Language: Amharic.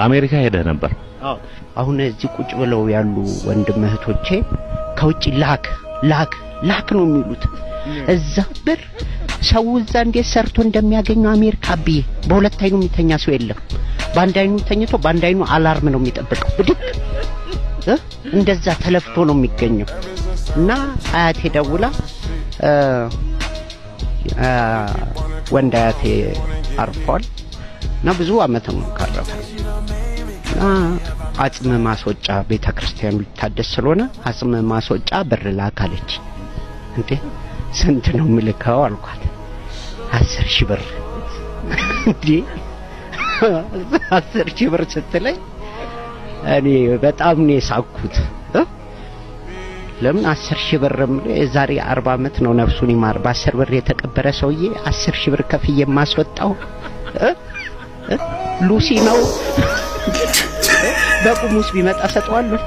አሜሪካ ሄደ ነበር። አሁን እዚህ ቁጭ ብለው ያሉ ወንድም እህቶቼ ከውጪ ላክ ነው የሚሉት። እዛ ብር ሰው እዛ እንዴት ሰርቶ እንደሚያገኘው አሜሪካ ቢ በሁለት አይኑ የሚተኛ ሰው የለም። በአንድ አይኑ ተኝቶ በአንድ አይኑ አላርም ነው የሚጠብቀው። ብድቅ እንደዛ ተለፍቶ ነው የሚገኘው። እና አያቴ ደውላ ወንድ አያቴ አርፏል እና ብዙ አመት ነው ካረፈ እና አጽም ማስወጫ ቤተክርስቲያኑ ሊታደስ ስለሆነ አጽም ማስወጫ ብር ላካለች። እንዴ ስንት ነው ምልካው አልኳት። 10,000 ብር። እንዴ 10,000 ብር ስትለኝ እኔ በጣም ነው የሳኩት። ለምን 10,000 ብር ዛሬ 40 አመት ነው ነፍሱን ይማር በ10 ብር የተቀበረ ሰውዬ 10,000 ብር ከፍዬ ማስወጣው ሉሲ ነው። በቁሙስ ቢመጣ ሰጠዋለሁ።